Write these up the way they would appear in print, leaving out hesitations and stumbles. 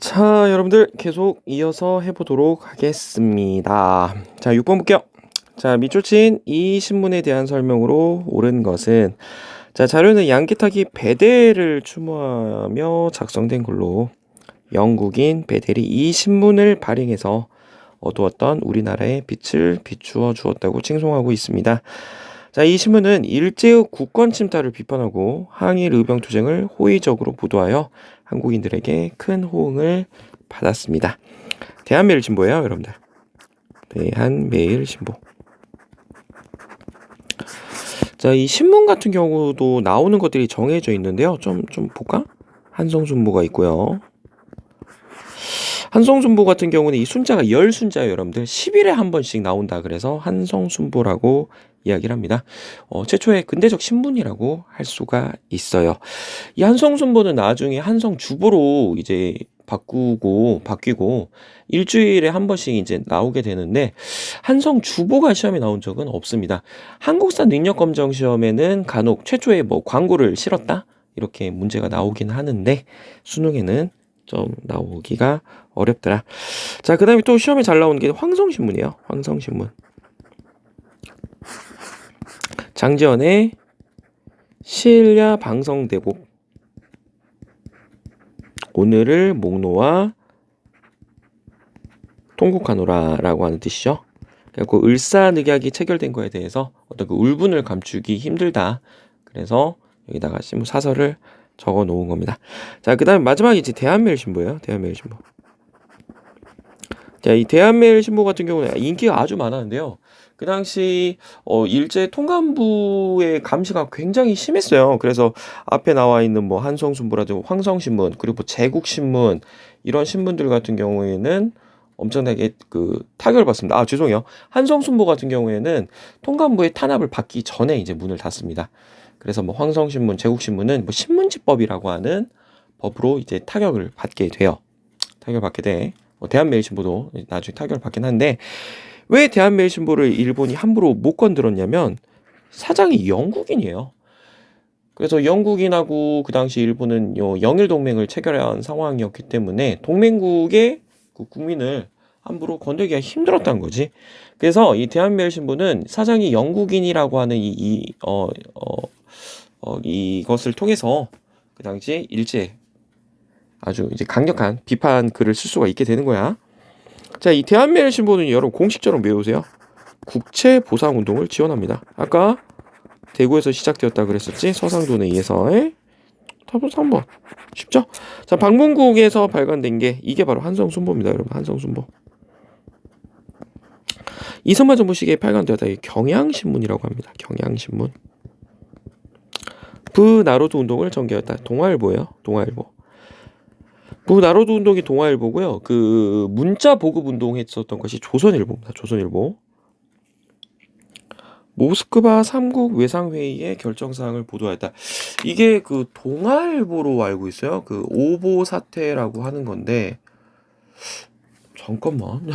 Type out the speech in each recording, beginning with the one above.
자, 여러분들 계속 이어서 해보도록 하겠습니다. 자, 6번 볼게요. 자, 밑줄 이 신문에 대한 설명으로 옳은 것은 자, 자료는 양기탁이 베델을 추모하며 작성된 글로 영국인 베델이 이 신문을 발행해서 어두웠던 우리나라의 빛을 비추어 주었다고 칭송하고 있습니다. 자, 이 신문은 일제의 국권 침탈을 비판하고 항일 의병 투쟁을 호의적으로 보도하여 한국인들에게 큰 호응을 받았습니다. 대한매일신보예요, 여러분들. 대한매일신보. 자, 이 신문 같은 경우도 나오는 것들이 정해져 있는데요. 좀 볼까? 한성순보가 있고요. 한성순보 같은 경우는 이 순자가 10순자예요, 여러분들. 10일에 한 번씩 나온다 그래서 한성순보라고 이야기를 합니다. 최초의 근대적 신문이라고 할 수가 있어요. 이 한성순보는 나중에 한성주보로 이제 바뀌고 일주일에 한 번씩 이제 나오게 되는데 한성주보가 시험에 나온 적은 없습니다. 한국사 능력검정 시험에는 간혹 최초에 뭐 광고를 실었다 이렇게 문제가 나오긴 하는데 수능에는 좀 나오기가 어렵더라. 자, 그 다음에 또 시험에 잘 나오는 게 황성신문이에요. 황성신문. 장지연의 시일야 방성대복. 오늘을 목놓아 통곡하노라라고 하는 뜻이죠. 그리고 을사늑약이 체결된 거에 대해서 어떤 그 울분을 감추기 힘들다. 그래서 여기다가 신문 사설을 적어 놓은 겁니다. 자, 그 다음에 마지막에 이제 대한매일신보예요. 대한매일신보. 자, 이 대한매일신보 같은 경우는 인기가 아주 많았는데요. 그 당시 일제 통감부의 감시가 굉장히 심했어요. 그래서 앞에 나와 있는 뭐 한성순보라든지 황성신문 그리고 뭐 제국신문 이런 신문들 같은 경우에는 엄청나게 그 타격을 받습니다. 아, 죄송해요. 한성순보 같은 경우에는 통감부의 탄압을 받기 전에 이제 문을 닫습니다. 그래서 뭐 황성신문, 제국신문은 뭐 신문지법이라고 하는 법으로 이제 타격을 받게 돼요. 타격을 받게 돼. 대한매일신보도 나중에 타격을 받긴 한데 왜 대한매일신보를 일본이 함부로 못 건드렸냐면 사장이 영국인이에요. 그래서 영국인하고 그 당시 일본은 영일동맹을 체결한 상황이었기 때문에 동맹국의 그 국민을 함부로 건들기가 힘들었다는 거지. 그래서 이 대한매일신보는 사장이 영국인이라고 하는 이것을 통해서 그 당시에 일제 아주 이제 강력한 비판 글을 쓸 수가 있게 되는 거야. 자, 이 대한매일신보는 여러분 공식적으로 외우세요. 국채보상운동을 지원합니다. 아까 대구에서 시작되었다 그랬었지? 서상돈에 의해서. 답은 3번. 쉽죠? 자, 방문국에서 발간된 게 이게 바로 한성순보입니다, 여러분. 한성순보. 이승만 정부 시기에 발간되었다. 경향신문이라고 합니다. 경향신문. 부나로드 운동을 전개했다. 동아일보예요. 동아일보. 부나로드 운동이 동아일보고요. 그 문자 보급 운동했었던 것이 조선일보입니다. 조선일보. 모스크바 3국 외상회의의 결정사항을 보도했다. 이게 그 동아일보로 알고 있어요. 그 오보 사태라고 하는 건데 잠깐만.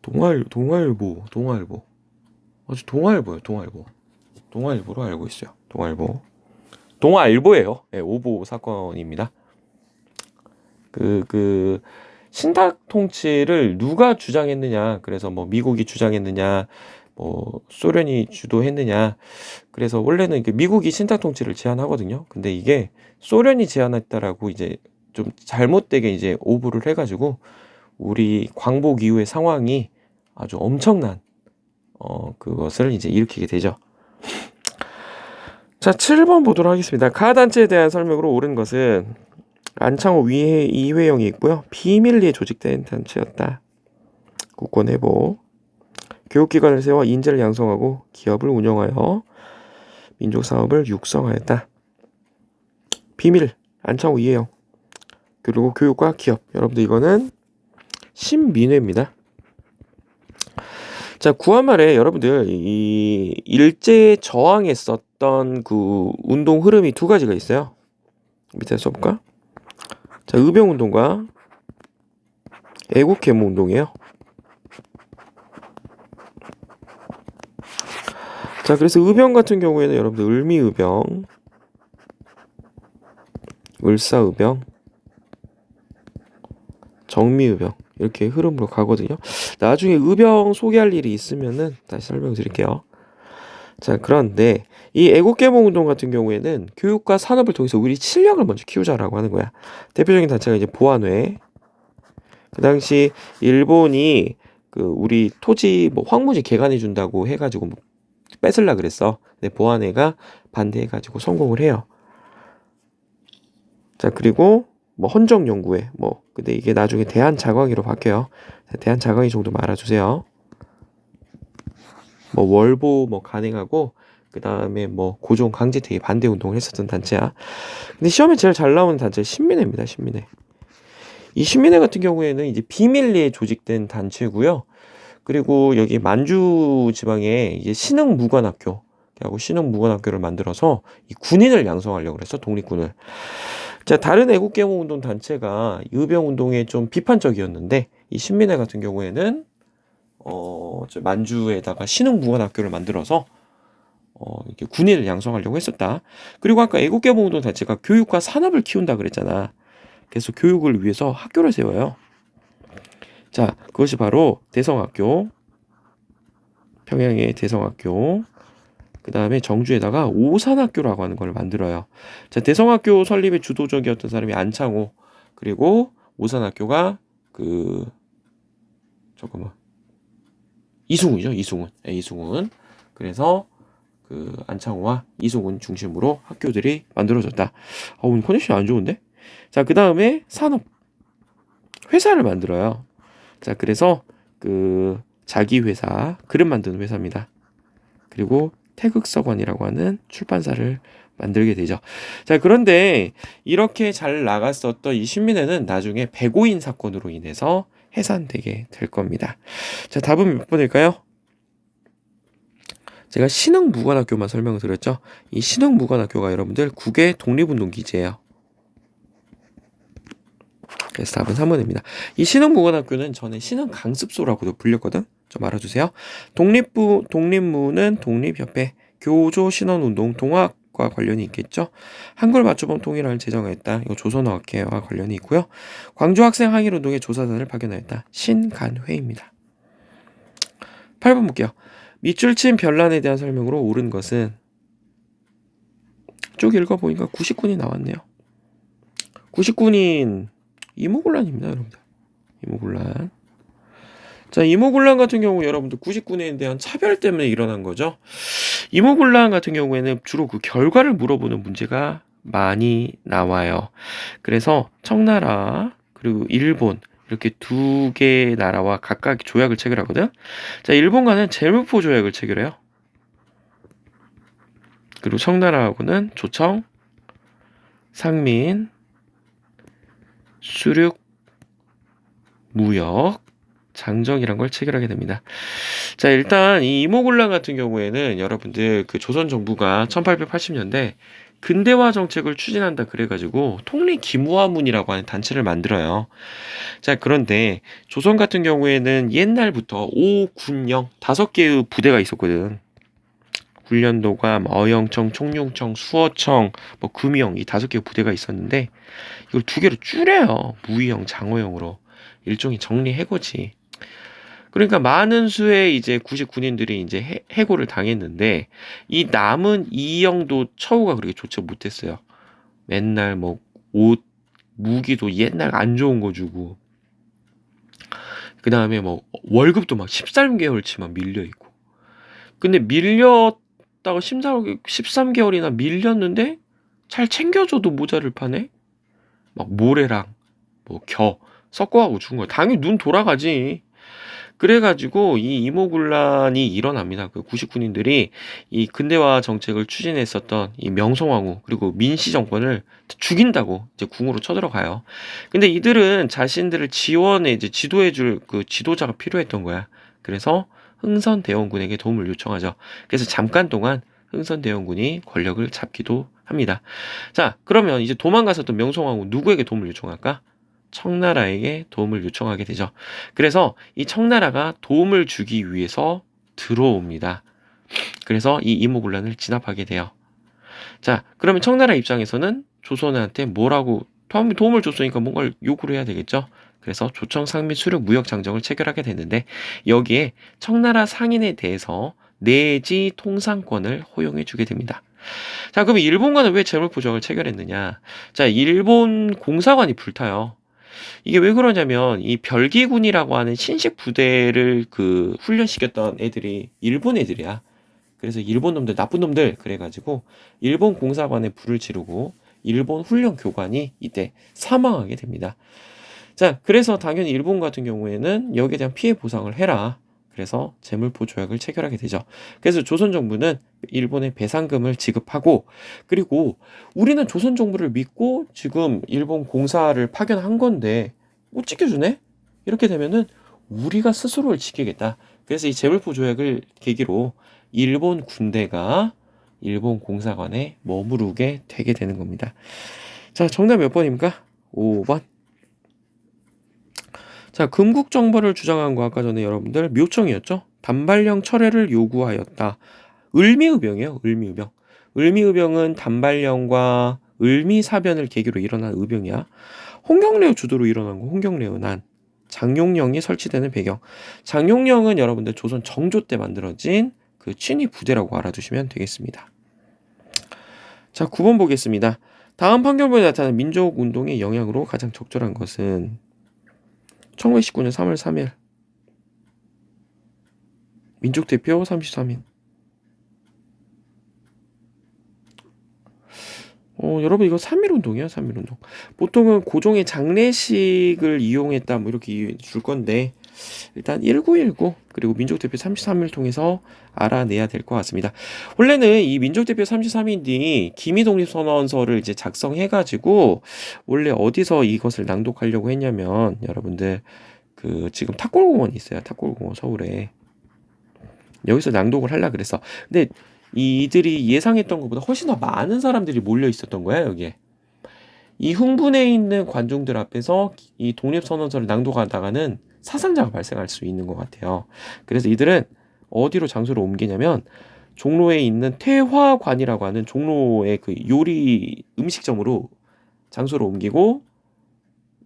동아일보. 아주 동아일보예요. 동아일보로 알고 있어요. 동아일보예요. 네, 오보 사건입니다. 그 신탁 통치를 누가 주장했느냐. 그래서 뭐 미국이 주장했느냐. 뭐 소련이 주도했느냐. 그래서 원래는 미국이 신탁 통치를 제안하거든요. 근데 이게 소련이 제안했다라고 이제 좀 잘못되게 이제 오보를 해가지고 우리 광복 이후의 상황이 아주 엄청난 그것을 이제 일으키게 되죠. 자, 7번 보도록 하겠습니다. 가단체에 대한 설명으로 옳은 것은 안창호 이회영이 있고요. 비밀리에 조직된 단체였다. 국권해보. 교육기관을 세워 인재를 양성하고 기업을 운영하여 민족사업을 육성하였다. 비밀, 안창호 이회영. 그리고 교육과 기업. 여러분들 이거는 신민회입니다. 자, 9화 말에 여러분들 이 일제에 저항했었던 그 운동 흐름이 두 가지가 있어요. 밑에 써볼까? 자, 의병운동과 애국계모운동이에요. 자, 그래서 의병 같은 경우에는 여러분들 을미의병, 을사의병, 정미의병 이렇게 흐름으로 가거든요. 나중에 의병 소개할 일이 있으면은 다시 설명드릴게요. 자, 그런데 이 애국개몽운동 같은 경우에는 교육과 산업을 통해서 우리 실력을 먼저 키우자라고 하는 거야. 대표적인 단체가 이제 보안회. 그 당시 일본이 그 우리 토지 뭐 황무지 개간해 준다고 해가지고 뭐 뺏을라 그랬어. 근데 보안회가 반대해가지고 성공을 해요. 자, 그리고 뭐 헌정연구회 뭐 근데 이게 나중에 대한자광회로 바뀌어요. 대한자광회 정도만 알아주세요. 뭐 월보 뭐 간행하고 그 다음에 뭐 고종 강제퇴위 반대 운동을 했었던 단체야. 근데 시험에 제일 잘 나오는 단체 신민회입니다. 신민회. 이 신민회 같은 경우에는 이제 비밀리에 조직된 단체고요. 그리고 여기 만주 지방에 이제 신흥무관학교 하고 신흥무관학교를 만들어서 이 군인을 양성하려고 그랬어. 독립군을. 자, 다른 애국개몽운동 단체가 의병운동에 좀 비판적이었는데 이 신민회 같은 경우에는 저 만주에다가 신흥무관학교를 만들어서 이렇게 군인을 양성하려고 했었다. 그리고 아까 애국개몽운동 단체가 교육과 산업을 키운다 그랬잖아. 그래서 교육을 위해서 학교를 세워요. 자, 그것이 바로 대성학교, 평양의 대성학교, 그 다음에 정주에다가 오산학교라고 하는 걸 만들어요. 자, 대성학교 설립의 주도적이었던 사람이 안창호, 그리고 오산학교가 이승훈이죠. 이승훈. 네, 이승훈. 그래서 안창호와 이승훈 중심으로 학교들이 만들어졌다. 오늘 컨디션이 안 좋은데? 자, 그 다음에 산업. 회사를 만들어요. 자, 그래서 자기 회사, 그림 만드는 회사입니다. 그리고 태극서관이라고 하는 출판사를 만들게 되죠. 자, 그런데 이렇게 잘 나갔었던 이 신민회는 나중에 백오인 사건으로 인해서 해산되게 될 겁니다. 자, 답은 몇 번일까요? 제가 신흥무관학교만 설명을 드렸죠. 이 신흥무관학교가 여러분들 국외 독립운동 기지예요. 그래서 답은 3번입니다. 이 신흥무관학교는 전에 신흥강습소라고도 불렸거든. 좀 알아주세요. 독립무는 독립협회, 교조 신원운동, 동학과 관련이 있겠죠. 한글 맞춤법 통일안을 제정하였다. 이거 조선어학회와 관련이 있고요. 광주 학생 항일운동의 조사단을 파견하였다. 신간회입니다. 8번 볼게요. 밑줄 친 별난에 대한 설명으로 옳은 것은 쭉 읽어보니까 99인 나왔네요. 99인 이모곤란입니다, 여러분들. 이모곤란. 자, 이모곤란 같은 경우 여러분들 99년에 대한 차별 때문에 일어난 거죠. 이모곤란 같은 경우에는 주로 그 결과를 물어보는 문제가 많이 나와요. 그래서 청나라 그리고 일본 이렇게 두 개의 나라와 각각 조약을 체결하거든. 자, 일본과는 제무포 조약을 체결해요. 그리고 청나라하고는 조청, 상민, 수륙, 무역, 장정이란 걸 체결하게 됩니다. 자, 일단 이 이모곤란 같은 경우에는 여러분들 그 조선 정부가 1880년대 근대화 정책을 추진한다 그래가지고 통리기무화문이라고 하는 단체를 만들어요. 자, 그런데 조선 같은 경우에는 옛날부터 오군영 5개의 부대가 있었거든. 훈련도가 어영청, 총룡청, 수어청, 뭐 금이영 이 5개의 부대가 있었는데 이걸 2개로 줄여요. 무의형, 장호형으로. 일종의 정리해고지. 그러니까 많은 수의 이제 99년들이 이제 해고를 당했는데 이 남은 이영도 처우가 그렇게 좋지 못했어요. 맨날 뭐 옷, 무기도 옛날 안 좋은 거 주고 그 다음에 뭐 월급도 막 13개월치만 밀려 있고. 근데 밀렸다가 13개월이나 밀렸는데 잘 챙겨줘도 모자를 파네. 막 모래랑 뭐 섞어가고 죽은 거야. 당연히 눈 돌아가지. 그래가지고 이 이모군란이 일어납니다. 그 99년들이 이 근대화 정책을 추진했었던 이 명성황후 그리고 민씨 정권을 죽인다고 이제 궁으로 쳐들어가요. 근데 이들은 자신들을 지원해 이제 지도해줄 그 지도자가 필요했던 거야. 그래서 흥선대원군에게 도움을 요청하죠. 그래서 잠깐 동안 흥선대원군이 권력을 잡기도 합니다. 자, 그러면 이제 도망갔었던 명성황후 누구에게 도움을 요청할까? 청나라에게 도움을 요청하게 되죠. 그래서 이 청나라가 도움을 주기 위해서 들어옵니다. 그래서 이 이모곤란을 진압하게 돼요. 자, 그러면 청나라 입장에서는 조선한테 뭐라고 도움을 줬으니까 뭔가를 요구를 해야 되겠죠. 그래서 조청 상미 수륙 무역 장정을 체결하게 됐는데 여기에 청나라 상인에 대해서 내지 통상권을 허용해 주게 됩니다. 자, 그럼 일본과는 왜 재물포조약을 체결했느냐? 자, 일본 공사관이 불타요. 이게 왜 그러냐면 이 별기군이라고 하는 신식 부대를 훈련시켰던 애들이 일본 애들이야. 그래서 일본 놈들, 나쁜 놈들 그래가지고 일본 공사관에 불을 지르고 일본 훈련 교관이 이때 사망하게 됩니다. 자, 그래서 당연히 일본 같은 경우에는 여기에 대한 피해 보상을 해라. 그래서 재물포 조약을 체결하게 되죠. 그래서 조선 정부는 일본에 배상금을 지급하고, 그리고 우리는 조선 정부를 믿고 지금 일본 공사를 파견한 건데 못 지켜주네? 이렇게 되면은 우리가 스스로를 지키겠다. 그래서 이 재물포 조약을 계기로 일본 군대가 일본 공사관에 머무르게 되게 되는 겁니다. 자, 정답 몇 번입니까? 5번. 자, 금국정벌을 주장한 거 아까 전에 여러분들 묘청이었죠? 단발령 철회를 요구하였다. 을미의병이에요. 을미의병. 을미의병은 단발령과 을미사변을 계기로 일어난 의병이야. 홍경래의 주도로 일어난 거 홍경래의 난. 장용령이 설치되는 배경. 장용령은 여러분들 조선 정조 때 만들어진 그 친위 부대라고 알아두시면 되겠습니다. 자, 9번 보겠습니다. 다음 판결문에 나타난 민족운동의 영향으로 가장 적절한 것은 1919년 3월 3일 민족대표 33인. 여러분 이거 3.1운동이야 3.1운동. 보통은 고종의 장례식을 이용했다 뭐 이렇게 줄 건데 일단 1919 그리고 민족대표 33일 통해서 알아내야 될 것 같습니다. 원래는 이 민족대표 33인이 기미독립선언서를 이제 작성해가지고 원래 어디서 이것을 낭독하려고 했냐면 여러분들 지금 탑골공원이 있어요. 탑골공원 서울에 여기서 낭독을 하려 그랬어. 근데 이들이 예상했던 것보다 훨씬 더 많은 사람들이 몰려 있었던 거야 여기에. 이 흥분해 있는 관중들 앞에서 이 독립선언서를 낭독하다가는 사상자가 발생할 수 있는 것 같아요. 그래서 이들은 어디로 장소를 옮기냐면 종로에 있는 태화관이라고 하는 종로의 그 요리 음식점으로 장소를 옮기고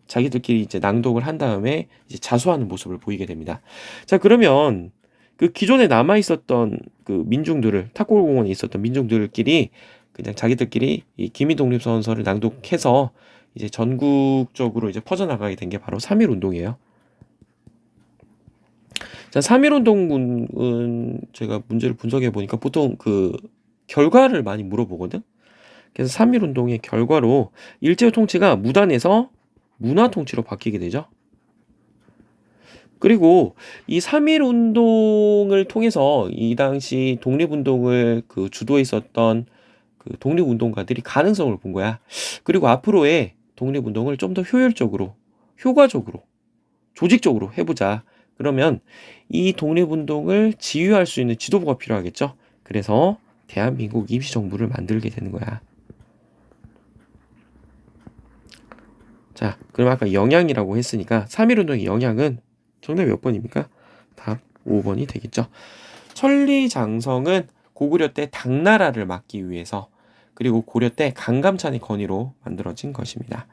자기들끼리 이제 낭독을 한 다음에 이제 자수하는 모습을 보이게 됩니다. 자, 그러면 그 기존에 남아 있었던 그 민중들을 탑골공원에 있었던 민중들끼리 그냥 자기들끼리 이 기미독립선언서를 낭독해서 이제 전국적으로 이제 퍼져나가게 된 게 바로 3.1 운동이에요. 자, 3.1 운동은 제가 문제를 분석해 보니까 보통 그 결과를 많이 물어보거든. 그래서 3.1 운동의 결과로 일제 통치가 무단에서 문화 통치로 바뀌게 되죠. 그리고 이 3.1 운동을 통해서 이 당시 독립운동을 주도했었던 그 독립운동가들이 가능성을 본 거야. 그리고 앞으로의 독립운동을 좀 더 효율적으로, 효과적으로, 조직적으로 해보자. 그러면 이 독립운동을 지휘할 수 있는 지도부가 필요하겠죠. 그래서 대한민국 임시정부를 만들게 되는 거야. 자, 그럼 아까 영향이라고 했으니까 3.1 운동의 영향은 정답 몇 번입니까? 답 5번이 되겠죠. 천리장성은 고구려 때 당나라를 막기 위해서 그리고 고려 때 강감찬의 건의로 만들어진 것입니다.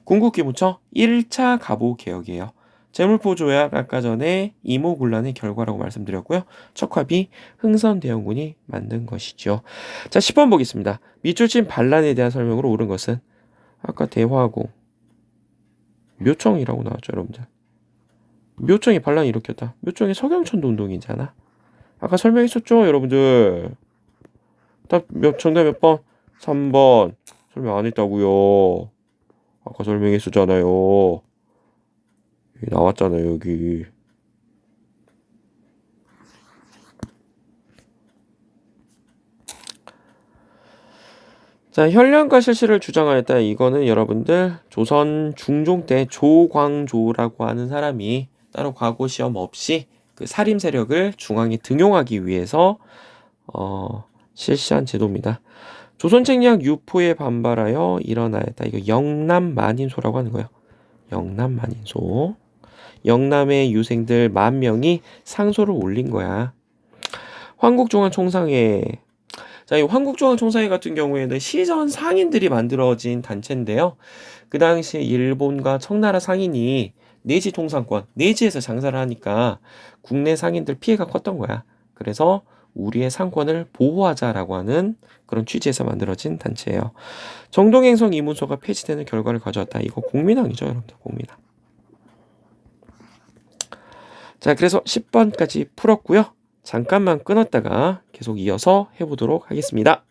궁극기무처 1차 갑오 개혁이에요. 재물포 조약 아까 전에 이모군란의 결과라고 말씀드렸고요. 척화비 흥선대원군이 만든 것이죠. 자, 10번 보겠습니다. 밑줄친 반란에 대한 설명으로 옳은 것은 아까 대화고 묘청이라고 나왔죠, 여러분들. 묘청이 반란을 일으켰다. 묘청이 서경천도 운동이잖아. 아까 설명했었죠, 여러분들. 정답 몇 번? 3번. 설명 안 했다고요. 아까 설명했었잖아요. 여기 나왔잖아요, 여기. 자, 현량과 실시를 주장하였다. 이거는 여러분들 조선 중종 때 조광조라고 하는 사람이 따로 과거 시험 없이 그 살림 세력을 중앙에 등용하기 위해서 실시한 제도입니다. 조선 책략 유포에 반발하여 일어나였다. 이거 영남만인소라고 하는 거예요. 영남만인소. 영남의 유생들 10,000명이 상소를 올린 거야. 황국중앙 총상회. 자, 이 한국중앙총사회 같은 경우에는 시전 상인들이 만들어진 단체인데요. 그 당시에 일본과 청나라 상인이 내지 통상권, 내지에서 장사를 하니까 국내 상인들 피해가 컸던 거야. 그래서 우리의 상권을 보호하자라고 하는 그런 취지에서 만들어진 단체예요. 정동행성 이문서가 폐지되는 결과를 가져왔다. 이거 공민왕이죠, 여러분들. 공민왕. 자, 그래서 10번까지 풀었고요. 잠깐만 끊었다가 계속 이어서 해보도록 하겠습니다.